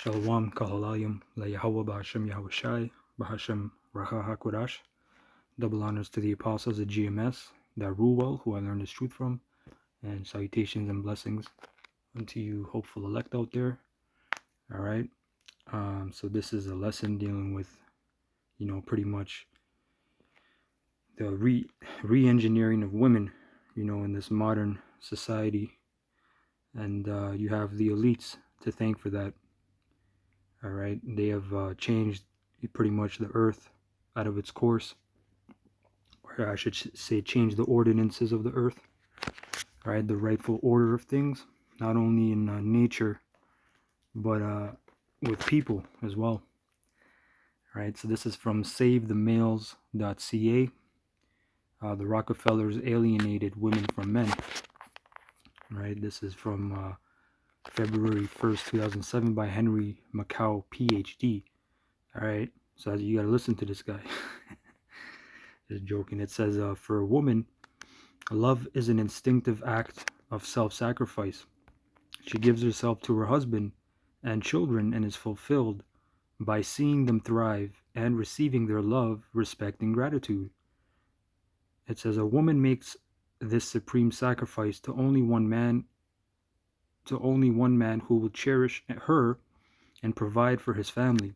Shalom, Kahalayim, La Yahweh Bahashem Yahushai, Bahashem Racha HaKodash. Double honors to the apostles of GMS, that rule well, who I learned this truth from, and salutations and blessings unto you hopeful elect out there. All right. So this is a lesson dealing with, pretty much the re-engineering of women, in this modern society. And you have the elites to thank for that. All right. They have changed pretty much the earth out of its course, or I should say change the ordinances of the earth, right? The rightful order of things, not only in nature, but with people as well, right? So this is from SaveTheMales.ca. The Rockefellers alienated women from men, right? This is from February 1st, 2007 by Henry Macau, PhD. All right. So you got to listen to this guy. Just joking. It says, for a woman, love is an instinctive act of self-sacrifice. She gives herself to her husband and children and is fulfilled by seeing them thrive and receiving their love, respect, and gratitude. It says a woman makes this supreme sacrifice to only one man who will cherish her and provide for his family.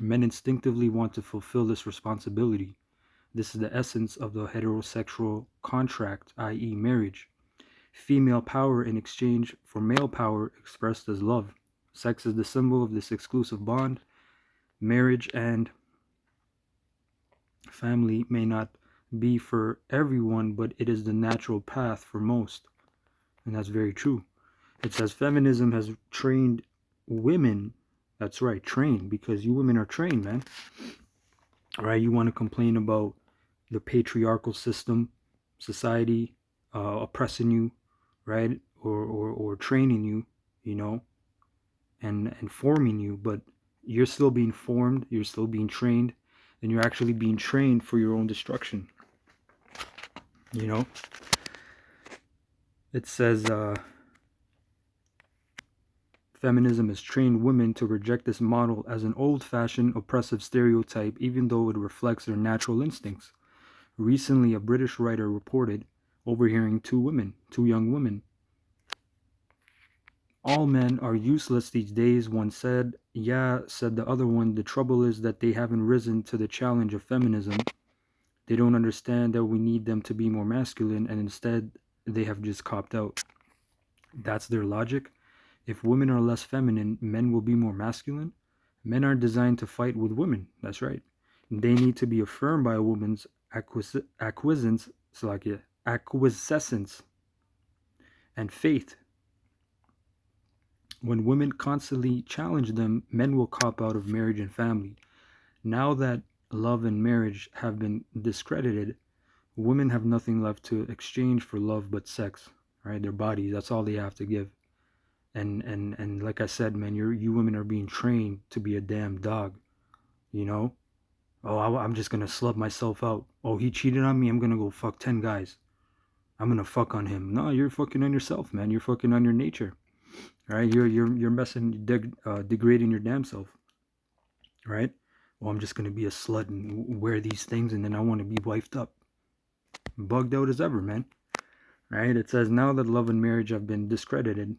Men instinctively want to fulfill this responsibility. This is the essence of the heterosexual contract, i.e., marriage. Female power in exchange for male power expressed as love. Sex is the symbol of this exclusive bond. Marriage and family may not be for everyone, but it is the natural path for most. And that's very true. It says feminism has trained women. That's right, trained, because you women are trained, man. All right, you want to complain about the patriarchal system, society, oppressing you, right? Or training you, and forming you, but you're still being formed, you're still being trained, and you're actually being trained for your own destruction. It says feminism has trained women to reject this model as an old-fashioned oppressive stereotype, even though it reflects their natural instincts. Recently, a British writer reported overhearing two young women. All men are useless these days, one said. Yeah, said the other one, the trouble is that they haven't risen to the challenge of feminism. They don't understand that we need them to be more masculine, and instead they have just copped out. That's their logic. If women are less feminine, men will be more masculine. Men aren't designed to fight with women. That's right. They need to be affirmed by a woman's acquiescence and faith. When women constantly challenge them, men will cop out of marriage and family. Now that love and marriage have been discredited, women have nothing left to exchange for love but sex, right? Their bodies, that's all they have to give. And like I said, man, you women are being trained to be a damn dog, Oh, I'm just gonna slub myself out. Oh, he cheated on me, I'm gonna go fuck 10 guys. I'm gonna fuck on him. No, you're fucking on yourself, man. You're fucking on your nature. Right? You're degrading your damn self. Right? Well, I'm just gonna be a slut and wear these things, and then I want to be wifed up. Bugged out as ever, man. Right? It says now that love and marriage have been discredited,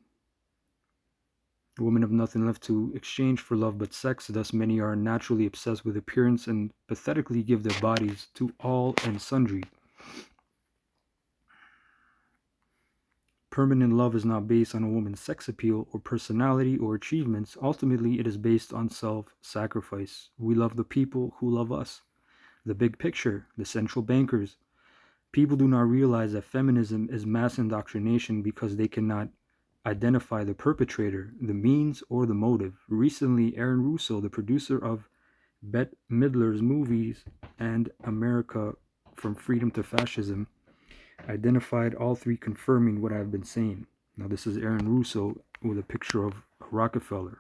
women have nothing left to exchange for love but sex. Thus, many are naturally obsessed with appearance and pathetically give their bodies to all and sundry. Permanent love is not based on a woman's sex appeal or personality or achievements. Ultimately, it is based on self-sacrifice. We love the people who love us. The big picture, the central bankers. People do not realize that feminism is mass indoctrination because they cannot identify the perpetrator, the means, or the motive. Recently, Aaron Russo, the producer of Bette Midler's movies and America from Freedom to Fascism, identified all three, confirming what I've been saying. Now, this is Aaron Russo with a picture of Rockefeller.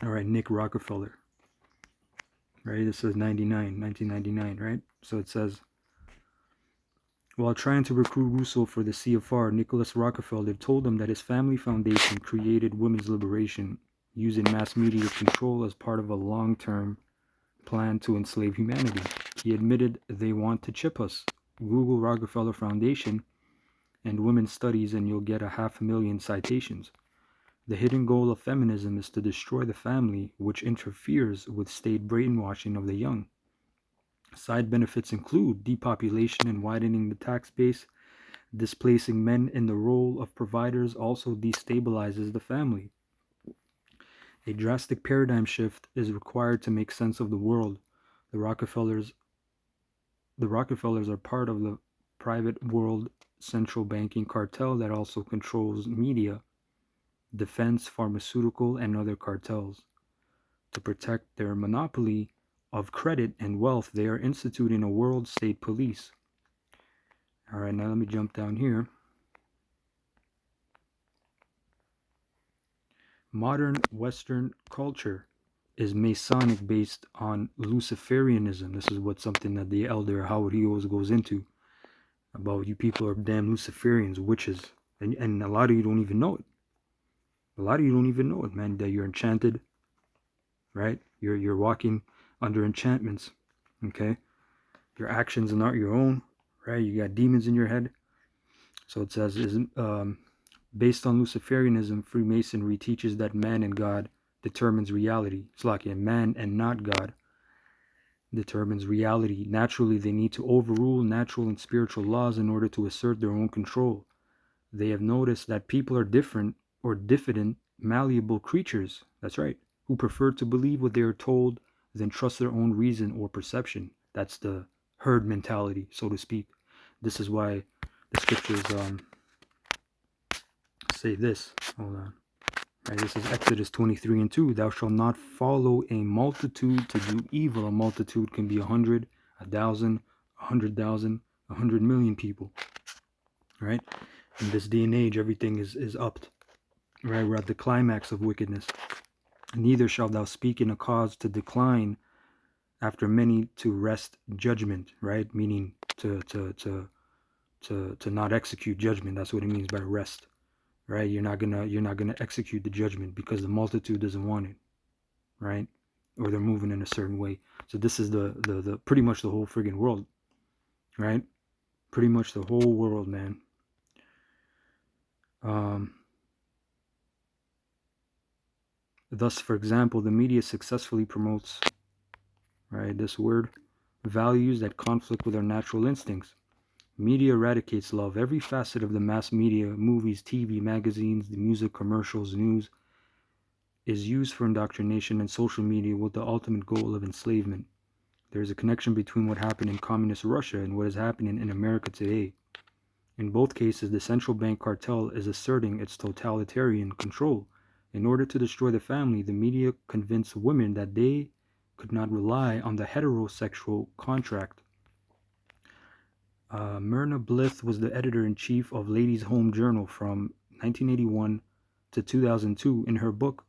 All right, Nick Rockefeller. Right, this says 1999, right? So it says, while trying to recruit Russo for the CFR, Nicholas Rockefeller told him that his family foundation created women's liberation. using mass media control as part of a long-term plan to enslave humanity. He admitted they want to chip us. Google Rockefeller Foundation and women's studies and you'll get 500,000 citations. The hidden goal of feminism is to destroy the family, which interferes with state brainwashing of the young. Side benefits include depopulation and widening the tax base. Displacing men in the role of providers also destabilizes the family. A drastic paradigm shift is required to make sense of the world. The Rockefellers are part of the private world central banking cartel that also controls media, defense, pharmaceutical, and other cartels. To protect their monopoly of credit and wealth, they are instituting a world state police. All right, now let me jump down here. Modern Western culture is Masonic based on Luciferianism. This is something that the elder Howard Hughes goes into about you people are damn Luciferians, witches, and a lot of you don't even know it. A lot of you don't even know it, man. That you're enchanted, right? You're walking under enchantments, okay? Your actions are not your own, right? You got demons in your head. So it says, based on Luciferianism, Freemasonry teaches that man and God determines reality. It's like a man and not God determines reality. Naturally, they need to overrule natural and spiritual laws in order to assert their own control. They have noticed that people are different or diffident, malleable creatures, that's right, who prefer to believe what they are told than trust their own reason or perception. That's the herd mentality, so to speak. This is why the scriptures say this. Hold on. Right, this is Exodus 23:2. Thou shalt not follow a multitude to do evil. A multitude can be 100, 1,000, 100,000, 100,000,000 people. Right? In this day and age, everything is upped. Right? We're at the climax of wickedness. Neither shalt thou speak in a cause to decline after many to wrest judgment. Right? Meaning to not execute judgment. That's what it means by rest. Right? You're not gonna execute the judgment because the multitude doesn't want it, right? Or they're moving in a certain way. So this is the pretty much the whole friggin' world, right? Pretty much the whole world, man. Thus, for example, the media successfully promotes, right, this word, values that conflict with our natural instincts. Media eradicates love. Every facet of the mass media, movies, TV, magazines, the music, commercials, news, is used for indoctrination and social media with the ultimate goal of enslavement. There is a connection between what happened in communist Russia and what is happening in America today. In both cases, the central bank cartel is asserting its totalitarian control. In order to destroy the family, the media convinced women that they could not rely on the heterosexual contract. Myrna Blyth was the editor-in-chief of Ladies' Home Journal from 1981 to 2002. In her book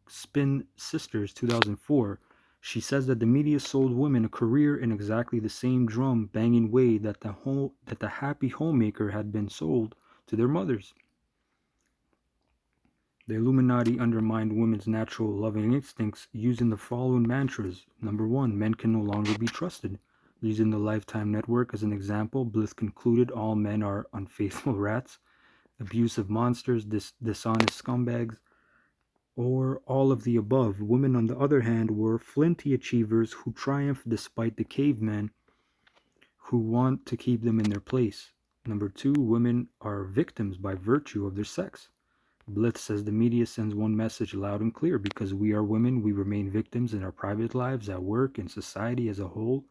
Spin Sisters 2004, she says that the media sold women a career in exactly the same drum-banging way that the happy homemaker had been sold to their mothers. The Illuminati undermined women's natural loving instincts using the following mantras. Number 1, men can no longer be trusted. Using the Lifetime Network as an example, Bliss concluded all men are unfaithful rats, abusive monsters, dishonest scumbags, or all of the above. Women, on the other hand, were flinty achievers who triumph despite the cavemen who want to keep them in their place. Number 2, women are victims by virtue of their sex. Blith says the media sends one message loud and clear: because we are women, we remain victims in our private lives, at work, in society as a whole.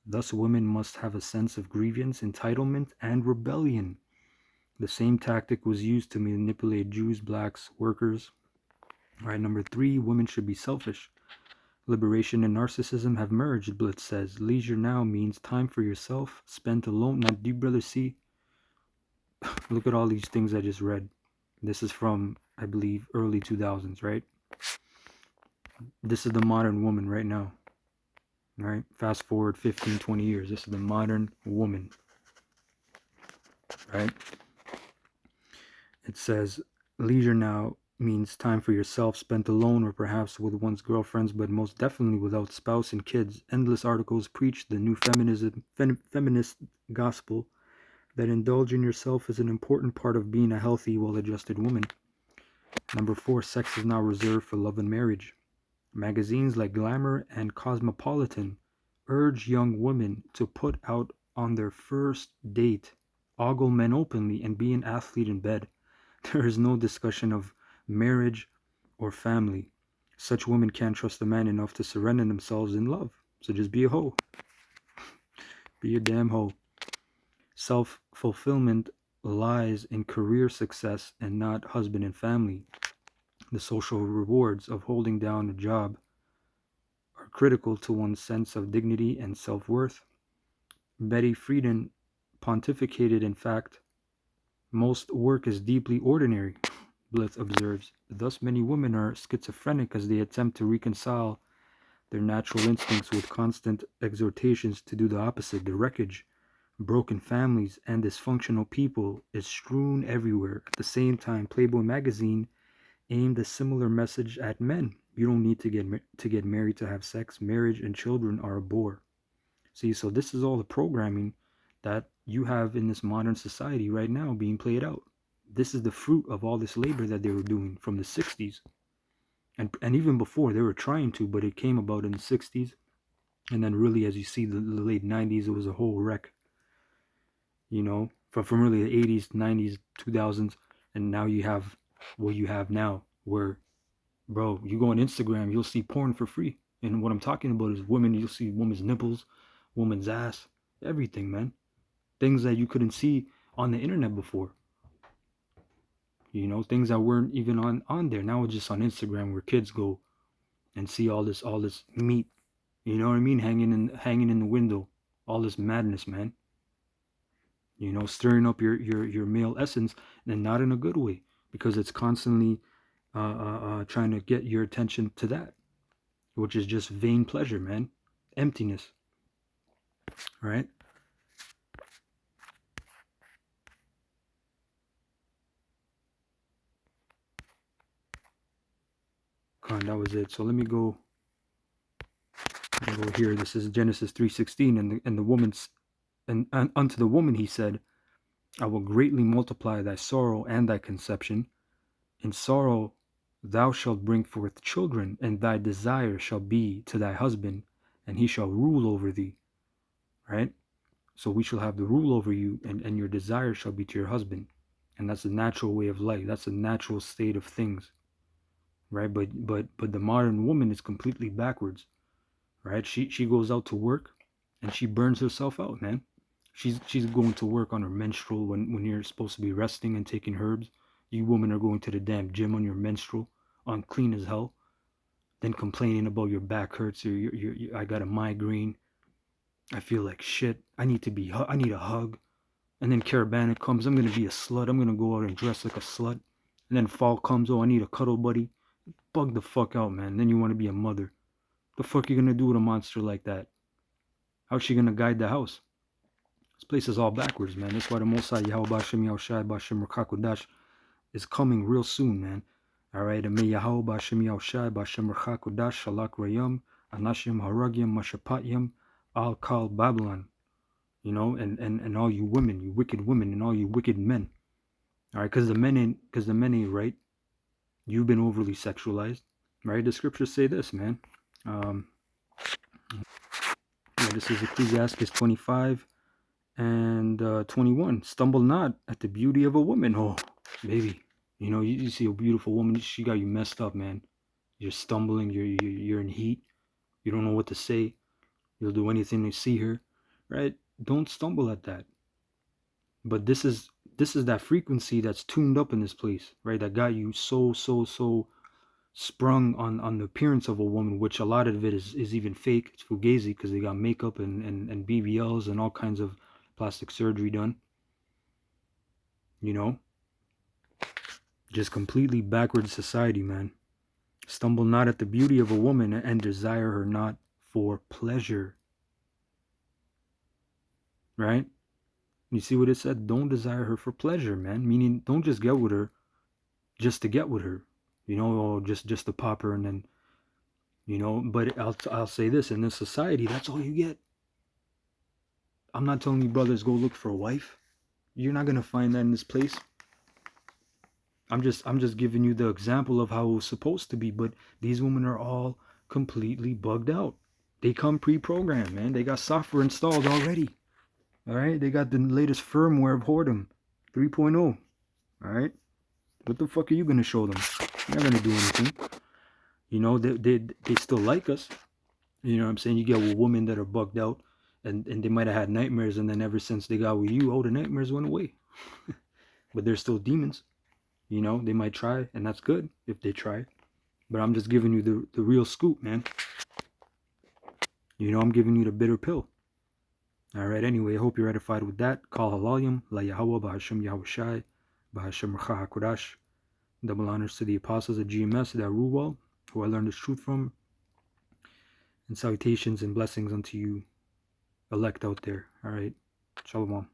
Thus, women must have a sense of grievance, entitlement, and rebellion. The same tactic was used to manipulate Jews, blacks, workers. All right, number 3, women should be selfish. Liberation and narcissism have merged, Blitz says. Leisure now means time for yourself, spent alone. Now, do you brother see? Look at all these things I just read. This is from, I believe, early 2000s, right? This is the modern woman right now. Right? Fast forward 15, 20 years. This is the modern woman. Right? It says, leisure now means time for yourself spent alone or perhaps with one's girlfriends, but most definitely without spouse and kids. Endless articles preach the new feminist gospel that indulging yourself is an important part of being a healthy, well-adjusted woman. Number 4, sex is now reserved for love and marriage. Magazines like Glamour and Cosmopolitan urge young women to put out on their first date, ogle men openly, and be an athlete in bed. There is no discussion of marriage or family. Such women can't trust a man enough to surrender themselves in love. So just be a hoe. Be a damn hoe. Self-fulfillment lies in career success and not husband and family. The social rewards of holding down a job are critical to one's sense of dignity and self-worth. Betty Friedan pontificated, in fact, most work is deeply ordinary, Blyth observes. Thus many women are schizophrenic as they attempt to reconcile their natural instincts with constant exhortations to do the opposite. The wreckage, broken families, and dysfunctional people is strewn everywhere. At the same time, Playboy magazine aimed a similar message at men. You don't need to get married to have sex. Marriage and children are a bore. See, so this is all the programming that you have in this modern society right now being played out. This is the fruit of all this labor that they were doing from the 60s. And even before, they were trying to, but it came about in the 60s. And then really, as you see, the late 90s, it was a whole wreck, from really the 80s, 90s, 2000s. And now you have what you have now, where, bro, you go on Instagram, you'll see porn for free. And what I'm talking about is women, you'll see women's nipples, woman's ass, everything, man. Things that you couldn't see on the internet before. Things that weren't even on there. Now it's just on Instagram where kids go and see all this meat, you know what I mean, hanging in the window, all this madness, man. Stirring up your male essence, and not in a good way, because it's constantly trying to get your attention to that, which is just vain pleasure, man, emptiness, right? That was it. So let me go here. This is Genesis 3:16, and the woman's and unto the woman he said, I will greatly multiply thy sorrow and thy conception. In sorrow thou shalt bring forth children, and thy desire shall be to thy husband, and he shall rule over thee. Right? So we shall have the rule over you, and your desire shall be to your husband. And that's the natural way of life. That's the natural state of things. Right? But the modern woman is completely backwards. Right? She goes out to work and she burns herself out, man. She's going to work on her menstrual when you're supposed to be resting and taking herbs. You women are going to the damn gym on your menstrual, unclean as hell, then complaining about your back hurts or I got a migraine. I feel like shit. I need a hug. And then Caravana comes. I'm gonna be a slut. I'm gonna go out and dress like a slut. And then fall comes. Oh, I need a cuddle buddy. Bug the fuck out, man. Then you want to be a mother. The fuck you gonna do with a monster like that? How's she gonna guide the house? This place is all backwards, man. That's why the Mosai Yahweh Bashem Yahushai Bashem Rakakudash is coming real soon, man. Alright, and may Yahweh Bashem Yahushai Bashem Rakakudash Shalak Rayam Anashim Haragyam Mashapatyam Al Kal Babylon. And all you women, you wicked women, and all you wicked men. Alright, because the men ain't right. You've been overly sexualized. Right? The scriptures say this, man. This is Ecclesiastes 25 and 21. Stumble not at the beauty of a woman. Oh, baby. You see a beautiful woman, she got you messed up, man. You're stumbling, you're in heat. You don't know what to say. You'll do anything to see her, right? Don't stumble at that. But this is that frequency that's tuned up in this place, right? That got you so sprung on the appearance of a woman, which a lot of it is even fake. It's fugazi because they got makeup and BBLs and all kinds of plastic surgery done. Just completely backward society, man. Stumble not at the beauty of a woman and desire her not for pleasure. Right? You see what it said? Don't desire her for pleasure, man. Meaning, don't just get with her just to get with her. or just a popper, and then, but I'll say this: in this society, that's all you get. I'm not telling you, brothers, go look for a wife. You're not gonna find that in this place. I'm just giving you the example of how it was supposed to be, but these women are all completely bugged out. They come pre-programmed, man. They got software installed already. All right, they got the latest firmware of whoredom, 3.0. All right, what the fuck are you gonna show them? You're not gonna do anything. They still like us. You know what I'm saying? You get women that are bugged out, and they might have had nightmares, and then ever since they got with you, the nightmares went away. But they're still demons. They might try, and that's good if they try. But I'm just giving you the real scoop, man. I'm giving you the bitter pill. All right, anyway, I hope you're edified with that. Call halalim, la Yahweh, Bahashem Yahushai, Bahashem Racha HaKodash. Double honors to the apostles at GMS that rule well, who I learned this truth from. And salutations and blessings unto you, elect out there. All right, shalom.